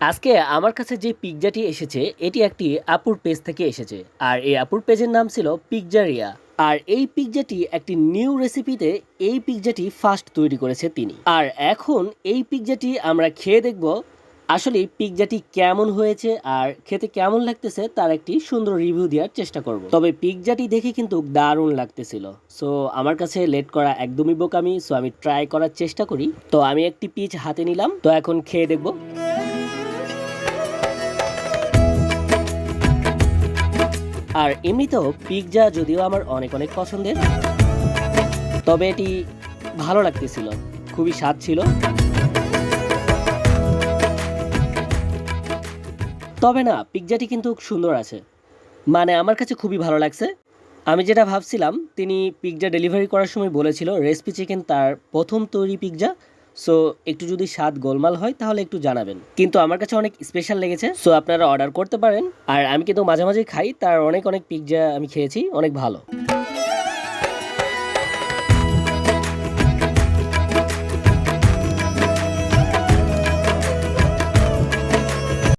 আজকে আমার কাছে যে পিৎজাটি এসেছে এটি একটি আপুর পেজ থেকে এসেছে। আর এই আপুর পেজের নাম ছিল পিৎজারিয়া। আর এই পিৎজাটি একটি নিউ রেসিপিতে এই পিৎজাটি ফার্স্ট তৈরি করেছে তিনি। আর এখন এই পিৎজাটি আমরা খেয়ে দেখব আসলে পিৎজাটি কেমন হয়েছে আর খেতে কেমন লাগতেছে তার একটি সুন্দর রিভিউ দেওয়ার চেষ্টা করব। তবে পিৎজাটি দেখে কিন্তু দারুণ লাগতেছিল। সো আমার কাছে লেট করা একদমই বোকামি। সো আমি ট্রাই করার চেষ্টা করি। তো আমি একটি পিচ হাতে নিলাম, তো এখন খেয়ে দেখব। আর এমনিতেও পিৎজা যদিও আমার অনেক অনেক পছন্দের, তবে এটি ভালো লাগতেছিল, খুবই স্বাদ ছিল। তবে না, পিৎজাটি কিন্তু সুন্দর আছে, মানে আমার কাছে খুবই ভালো লাগছে। আমি যেটা ভাবছিলাম, তিনি পিৎজা ডেলিভারি করার সময় বলেছিল রেসপি চিকেন তার প্রথম তৈরি পিৎজা। সো একটু যদি স্বাদ গোলমাল হয় তাহলে একটু জানাবেন, কিন্তু আমার কাছে অনেক স্পেশাল লেগেছে। সো আপনারা অর্ডার করতে পারেন। আর আমি কিন্তু মাঝে মাঝে খাই, তার অনেক অনেক পিৎজা আমি খেয়েছি, অনেক ভালো।